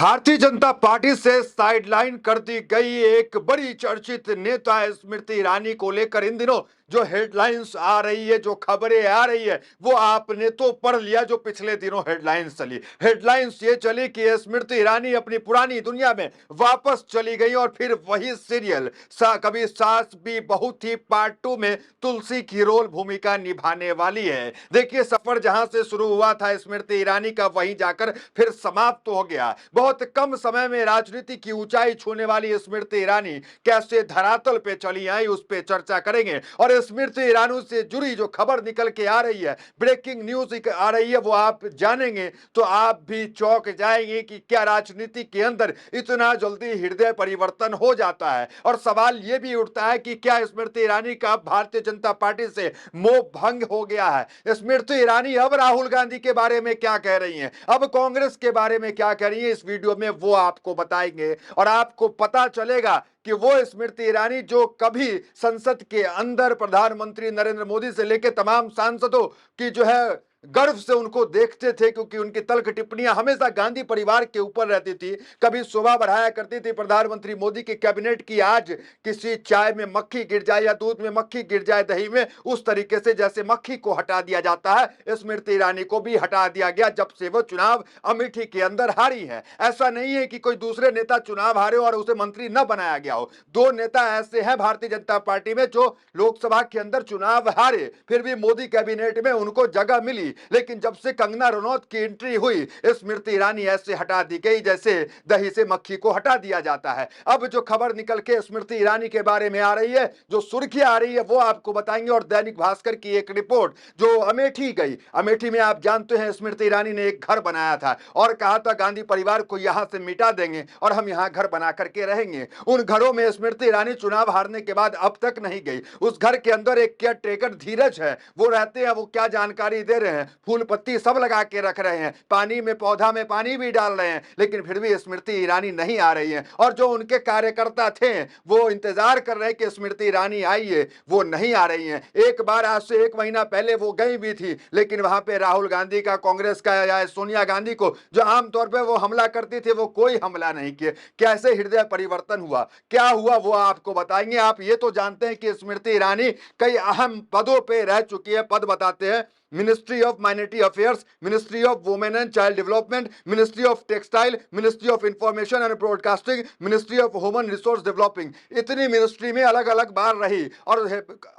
Bharatiya Janata party से sideline कर दी गई एक बड़ी चर्चित नेता स्मृति ईरानी को लेकर इन दिनों जो हेडलाइंस आ रही है, जो खबरें आ रही है, वो आपने तो पढ़ लिया। जो पिछले दिनों हेडलाइंस चली, हेडलाइंस ये चली कि स्मृति ईरानी अपनी पुरानी दुनिया में वापस चली गई और फिर वही सीरियल कभी सास भी बहू थी पार्ट 2 में तुलसी की रोल भूमिका निभाने वाली है। देखिए, सफर जहां से शुरू हुआ था स्मृति ईरानी का, वहीं जाकर फिर समाप्त हो गया। बहुत कम समय में राजनीति की ऊंचाई छूने वाली स्मृति ईरानी कैसे धरातल पे चली आई, उस पे चर्चा करेंगे। और स्मृति ईरानी से जुड़ी जो खबर निकल के आ रही है, ब्रेकिंग न्यूज आ रही है, वो आप जानेंगे तो आप भी चौंक जाएंगे कि क्या राजनीति के अंदर इतना जल्दी हृदय परिवर्तन हो जाता है। और सवाल यह भी उठता है कि क्या स्मृति ईरानी का भारतीय जनता पार्टी से मोह भंग हो गया है। स्मृति ईरानी अब राहुल गांधी के बारे में क्या कह रही हैं, अब कांग्रेस के बारे में क्या कह रही है, इस वीडियो में वो आपको बताएंगे। और आपको पता चलेगा कि वो स्मृति ईरानी जो कभी संसद के अंदर प्रधानमंत्री नरेंद्र मोदी से लेकर तमाम सांसदों की जो है गर्व से उनको देखते थे, क्योंकि उनकी तल्ख टिप्पणियां हमेशा गांधी परिवार के ऊपर रहती थी, कभी शोभा बढ़ाया करती थी प्रधानमंत्री मोदी की कैबिनेट की। आज किसी चाय में मक्खी गिर जाए या दूध में मक्खी गिर जाए, दही में, उस तरीके से जैसे मक्खी को हटा दिया जाता है, स्मृति ईरानी को भी हटा दिया गया जब से वो चुनाव अमेठी के अंदर हारी है। ऐसा नहीं है कि कोई दूसरे नेता चुनाव हारे और उसे मंत्री न बनाया गया हो। दो नेता ऐसे हैं भारतीय जनता पार्टी में जो लोकसभा के अंदर चुनाव हारे, फिर भी मोदी कैबिनेट में उनको जगह मिली। लेकिन जब से कंगना रनौत की एंट्री हुई, स्मृति ईरानी ऐसे हटा दी गई जैसे दही से मक्खी को हटा दिया जाता है। अब जो खबर निकल के स्मृति ईरानी के बारे में आ रही है, जो सुर्खियां आ रही है, वो आपको बताएंगे। और दैनिक भास्कर की एक रिपोर्ट जो अमेठी गई, अमेठी में आप जानते हैं स्मृति ईरानी ने एक घर बनाया था और कहा था गांधी परिवार को यहां से मिटा देंगे और हम यहां घर बना करके रहेंगे। उन घरों में स्मृति ईरानी चुनाव हारने के बाद अब तक नहीं गई। उस घर के अंदर एक केयर टेकर धीरज है, वो रहते हैं। वो क्या जानकारी दे रहे हैं, फूल पत्ती सब लगा के रख रहे हैं, पानी में पौधा में पानी भी डाल रहे हैं, लेकिन फिर भी स्मृति ईरानी नहीं आ रही है। और जो उनके कार्यकर्ता थे वो इंतजार कर रहे हैं कि स्मृति ईरानी आइए, वो नहीं आ रही हैं। एक बार आज से 1 महीना पहले वो गई भी थी, लेकिन वहां पे राहुल गांधी का, कांग्रेस का या सोनिया गांधी को जो आमतौर पर वो हमला करती थी, वो कोई हमला नहीं किए। कैसे हृदय परिवर्तन हुआ, क्या हुआ, वो आपको बताएंगे। आप ये तो जानते हैं कि स्मृति ईरानी कई अहम पदों पे रह चुकी है। पद बताते हैं, ministry of minority affairs, ministry of women and child development, ministry of textile, ministry of information and broadcasting, ministry of human resource developing. इतनी मिनिस्ट्री में अलग अलग बार रही और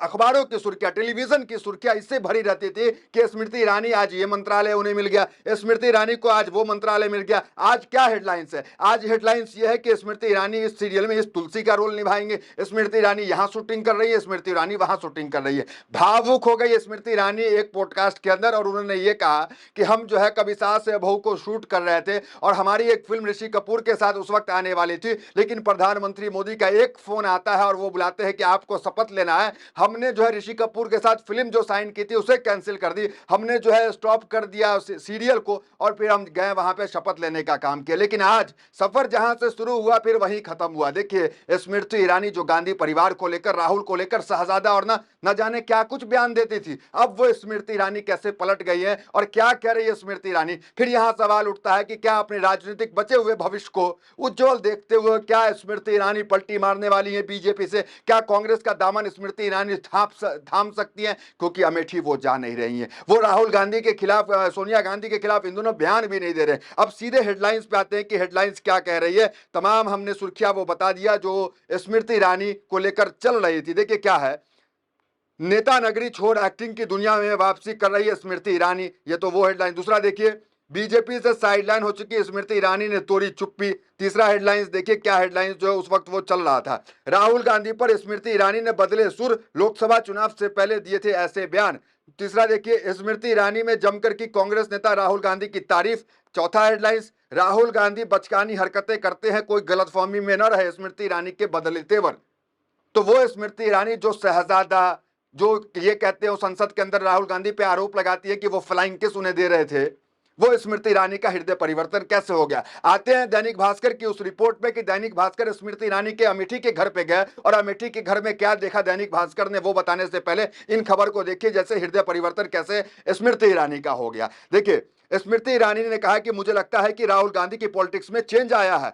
अखबारों की सुर्खियां, टेलीविजन की सुर्खियां इससे भरी रहती थी कि स्मृति ईरानी आज ये मंत्रालय उन्हें मिल गया, स्मृति ईरानी को आज वो मंत्रालय मिल गया। आज क्या हेडलाइंस है, आज हेडलाइंस ये है कि स्मृति ईरानी इस सीरियल में इस तुलसी का रोल निभाएंगे, स्मृति ईरानी यहां शूटिंग कर रही है, स्मृति ईरानी वहां शूटिंग कर रही है। भावुक हो गई स्मृति ईरानी एक पॉडकास्ट के अंदर और उन्होंने ये कहा कि हम जो है कभी सास या बहू को शूट कर रहे थे और हमारी एक फिल्म ऋषि कपूर के साथ उस वक्त आने वाली थी, लेकिन प्रधानमंत्री मोदी का एक फोन आता है और वो बुलाते हैं कि आपको शपथ लेना है। हमने जो है ऋषि कपूर के साथ फिल्म जो साइन की थी उसे कैंसिल कर दी, हमने जो है स्टॉप कर दिया सीरियल को और फिर हम गए वहां पे शपथ लेने का काम किया। लेकिन आज सफर जहां से शुरू हुआ फिर वहीं खत्म हुआ। देखिए, स्मृति ईरानी जो गांधी परिवार को लेकर, राहुल को लेकर, शहजादा और न जाने क्या कुछ बयान देती थी, अब वो स्मृति ईरानी कैसे पलट गई है और क्या कह रही है स्मृति ईरानी। फिर यहां सवाल उठता है कि क्या अपने राजनीतिक बचे हुए भविष्य को उज्जवल देखते हुए क्या स्मृति ईरानी पलटी मारने वाली है बीजेपी से, क्या कांग्रेस का दामन स्मृति ईरानी थाम सकती है, क्योंकि अमेठी वो जा नहीं रही है। वो राहुल गांधी के खिलाफ, सोनिया गांधी के खिलाफ इन दोनों बयान भी नहीं दे रहे। अब सीधे हेडलाइंस पे आते हैं कि हेडलाइंस क्या कह रही है। तमाम हमने सुर्खियां वो बता दिया जो स्मृति ईरानी को लेकर चल रही थी। देखिए क्या है, नेता नगरी छोड़ एक्टिंग की दुनिया में वापसी कर रही है स्मृति ईरानी, ये तो वो हेडलाइन। दूसरा देखिए, बीजेपी से साइडलाइन हो चुकी स्मृति ईरानी ने तोड़ी चुप्पी। तीसरा हेडलाइंस देखिए क्या हेडलाइंस जो है उस वक्त वो चल रहा था, राहुल गांधी पर स्मृति ईरानी ने बदले सुर, लोकसभा चुनाव से पहले दिए थे ऐसे बयान। तीसरा देखिए, स्मृति ईरानी में जमकर की कांग्रेस नेता राहुल गांधी की तारीफ। चौथा हेडलाइंस, राहुल गांधी बचकानी हरकतें करते हैं, कोई गलतफहमी में न रहे स्मृति ईरानी के बदले तेवर। तो वो स्मृति ईरानी जो शहजादा, जो ये कहते हैं संसद के अंदर राहुल गांधी पे आरोप लगाती है कि वो फ्लाइंग किस उन्हें दे रहे थे, वो स्मृति ईरानी का हृदय परिवर्तन कैसे हो गया। आते हैं दैनिक भास्कर की उस रिपोर्ट पे कि दैनिक भास्कर स्मृति ईरानी के अमेठी के घर पे गए और अमेठी के घर में क्या देखा दैनिक भास्कर ने, वो बताने से पहले इन खबर को देखिए जैसे हृदय परिवर्तन कैसे स्मृति ईरानी का हो गया। देखिए, स्मृति ईरानी ने कहा कि मुझे लगता है कि राहुल गांधी की पॉलिटिक्स में चेंज आया है,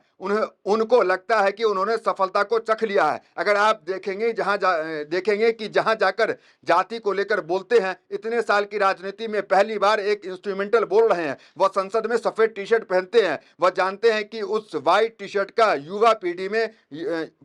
उनको लगता है कि उन्होंने सफलता को चख लिया है। अगर आप देखेंगे देखेंगे कि जहां जाकर जाति को लेकर बोलते हैं, इतने साल की राजनीति में पहली बार एक इंस्ट्रूमेंटल बोल रहे हैं। वह संसद में सफेद टी शर्ट पहनते हैं, वह जानते हैं कि उस व्हाइट टी शर्ट का युवा पीढ़ी में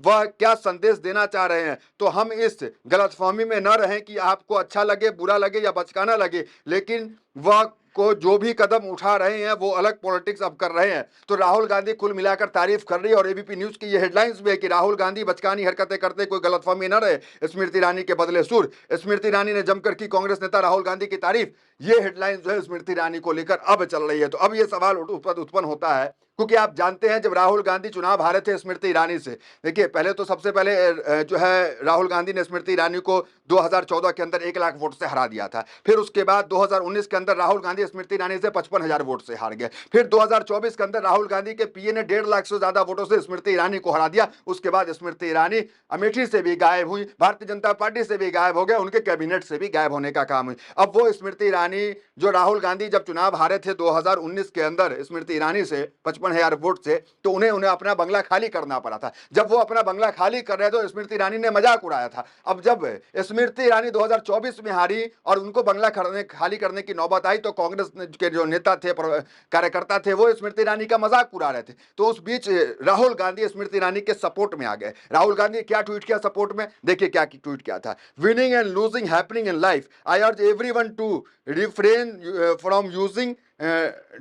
वह क्या संदेश देना चाह रहे हैं। तो हम इस गलतफहमी में न रहें कि आपको अच्छा लगे, बुरा लगे या बचकाना लगे, लेकिन वह को जो भी कदम उठा रहे हैं वो अलग पॉलिटिक्स अब कर रहे हैं। तो राहुल गांधी कुल मिलाकर तारीफ कर रही है, और एबीपी न्यूज की ये हेडलाइंस भी है कि राहुल गांधी बचकानी हरकतें करते, कोई गलतफहमी न रहे, स्मृति ईरानी के बदले सुर। स्मृति ईरानी ने जमकर की कांग्रेस नेता राहुल गांधी की तारीफ। ये हेडलाइन जो है स्मृति ईरानी को लेकर अब चल रही है। तो अब ये सवाल उत्पन्न होता है, क्योंकि आप जानते हैं जब राहुल गांधी चुनाव हारे थे स्मृति ईरानी से, देखिए पहले तो सबसे पहले जो है राहुल गांधी ने स्मृति ईरानी को 2014 के अंदर 1 लाख वोट से हरा दिया था। फिर उसके बाद 2019 के अंदर राहुल गांधी स्मृति ईरानी से 55,000 वोट से हार गए। फिर 2024 के अंदर राहुल गांधी के पीए ने 1.5 लाख से ज्यादा वोटों से स्मृति ईरानी को हरा दिया। उसके बाद स्मृति ईरानी अमेठी से भी गायब हुई, भारतीय जनता पार्टी से भी गायब हो गए, उनके कैबिनेट से भी गायब होने का काम हुई। अब वो स्मृति ईरानी जो राहुल गांधी जब चुनाव हारे थे 2019 के अंदर स्मृति ईरानी से 55,000 वोट से, तो उन्हें अपना बंगला खाली करना पड़ा था। जब वो अपना बंगला खाली कर रहे थे तो स्मृति ईरानी ने मजाक उड़ाया था। अब जब स्मृति ईरानी 2024 में हारी और उनको बंगला खाली करने की नौबत आई, तो कांग्रेस के जो नेता थे, कार्यकर्ता थे, वो स्मृति ईरानी का मजाक उड़ा रहे थे। तो उस बीच राहुल गांधी स्मृति ईरानी के सपोर्ट में आ गए। राहुल गांधी क्या ट्वीट किया सपोर्ट में, देखिए क्या ट्वीट किया था। Winning and losing happening in life, I urge everyone to refrain from using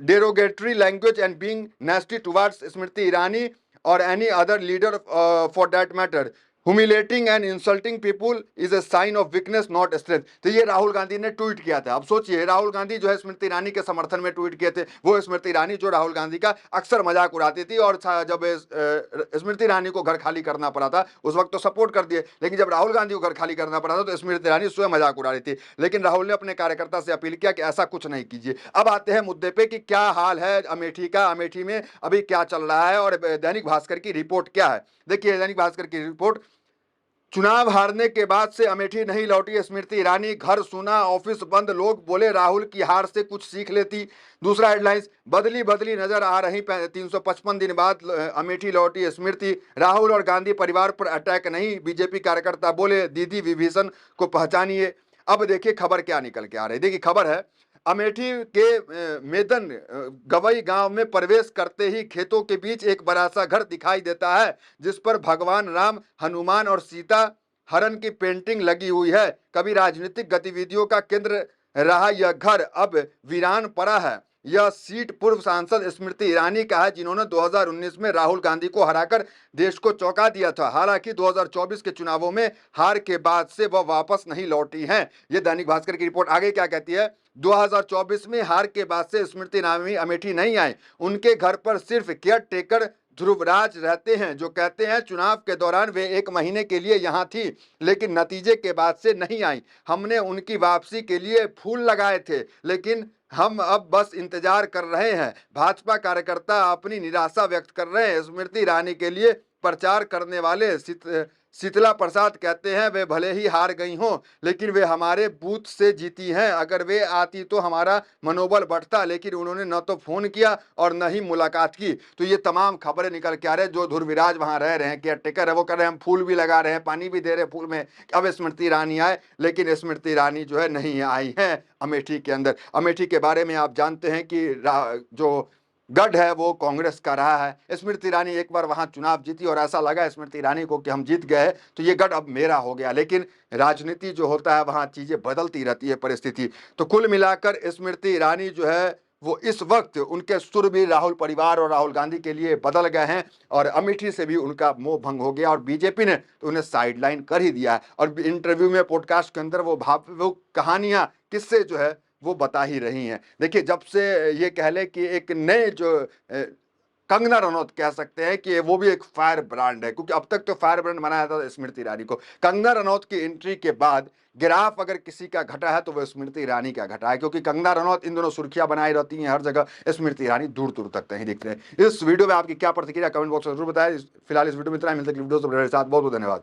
derogatory language and being nasty towards Smriti Irani or any other leader for that matter. Humiliating and insulting people is a sign of weakness, not strength. तो ये राहुल गांधी ने tweet किया था। अब सोचिए, राहुल गांधी जो है स्मृति ईरानी के समर्थन में ट्वीट किए थे। वो स्मृति ईरानी जो राहुल गांधी का अक्सर मजाक उड़ाती थी, और जब स्मृति ईरानी को घर खाली करना पड़ा था उस वक्त तो सपोर्ट कर दिए, लेकिन जब राहुल गांधी को घर खाली करना पड़ा था तो स्मृति ईरानी स्वयं मजाक उड़ा रही थी। लेकिन राहुल ने अपने कार्यकर्ता से अपील किया कि ऐसा कुछ नहीं कीजिए। अब आते हैं मुद्दे पे कि क्या हाल है अमेठी का, अमेठी में अभी क्या चल रहा है और दैनिक भास्कर की रिपोर्ट क्या है। देखिए दैनिक भास्कर की रिपोर्ट, चुनाव हारने के बाद से अमेठी नहीं लौटी स्मृति ईरानी, घर सुना, ऑफिस बंद, लोग बोले राहुल की हार से कुछ सीख लेती। दूसरा हेडलाइंस, बदली बदली नजर आ रही 355 दिन बाद अमेठी लौटी स्मृति, राहुल और गांधी परिवार पर अटैक नहीं, बीजेपी कार्यकर्ता बोले दीदी विभीषण को पहचानिए। अब देखिए खबर क्या निकल के आ रही है। देखिए खबर है, अमेठी के मेदन गवई गांव में प्रवेश करते ही खेतों के बीच एक बड़ा सा घर दिखाई देता है, जिस पर भगवान राम, हनुमान और सीता हरण की पेंटिंग लगी हुई है। कभी राजनीतिक गतिविधियों का केंद्र रहा यह घर अब वीरान पड़ा है। यह सीट पूर्व सांसद स्मृति ईरानी का है, जिन्होंने 2019 में राहुल गांधी को हराकर देश को चौंका दिया था। हालांकि 2024 के चुनावों में हार के बाद से वह वापस नहीं लौटी हैं। ये दैनिक भास्कर की रिपोर्ट आगे क्या कहती है, 2024 में हार के बाद से स्मृति ईरानी अमेठी नहीं आए। उनके घर पर सिर्फ केयर टेकर ध्रुवराज रहते हैं, जो कहते हैं चुनाव के दौरान वे 1 महीने के लिए यहाँ थी, लेकिन नतीजे के बाद से नहीं आई। हमने उनकी वापसी के लिए फूल लगाए थे, लेकिन हम अब बस इंतजार कर रहे हैं। भाजपा कार्यकर्ता अपनी निराशा व्यक्त कर रहे हैं। स्मृति ईरानी के लिए प्रचार करने वाले शीतला प्रसाद कहते हैं वे भले ही हार गई हों, लेकिन वे हमारे बूथ से जीती हैं। अगर वे आती तो हमारा मनोबल बढ़ता, लेकिन उन्होंने न तो फोन किया और न ही मुलाकात की। तो ये तमाम खबरें निकल के आ रहे हैं। जो ध्रुविराज वहां रह रहे हैं, केयर टेकर है, वो कर रहे हैं हम फूल भी लगा रहे हैं, पानी भी दे रहे हैं फूल में, अब स्मृति ईरानी आए, लेकिन स्मृति ईरानी जो है नहीं आई है अमेठी के अंदर। अमेठी के बारे में आप जानते हैं कि जो गढ़ है वो कांग्रेस का रहा है। स्मृति ईरानी एक बार वहां चुनाव जीती और ऐसा लगा स्मृति ईरानी को कि हम जीत गए, तो ये गढ़ अब मेरा हो गया। लेकिन राजनीति जो होता है वहां चीजें बदलती रहती है, परिस्थिति। तो कुल मिलाकर स्मृति ईरानी जो है वो इस वक्त उनके सुर भी राहुल परिवार और राहुल गांधी के लिए बदल गए हैं, और अमेठी से भी उनका मोह भंग हो गया, और बीजेपी ने तो उन्हें साइडलाइन कर ही दिया है। और इंटरव्यू में, पॉडकास्ट के अंदर वो कहानियां, किस्से जो है वो बता ही रही हैं। देखिए जब से ये कह ले कि एक नए जो कंगना रनौत कह सकते हैं कि वो भी एक फायर ब्रांड है, क्योंकि अब तक तो फायर ब्रांड बनाया था स्मृति ईरानी को। कंगना रनौत की एंट्री के बाद ग्राफ अगर किसी का घटा है तो वो स्मृति ईरानी का घटा है, क्योंकि कंगना रनौत इन दोनों सुर्खियां बनाई रहती हैं हर जगह, स्मृति ईरानी दूर दूर तक नहीं दिखते हैं। इस वीडियो में आपकी क्या प्रतिक्रिया, कमेंट बॉक्स में जरूर बताएं। फिलहाल इस वीडियो में इतना ही, मिलते हैं वीडियो से। बहुत बहुत धन्यवाद।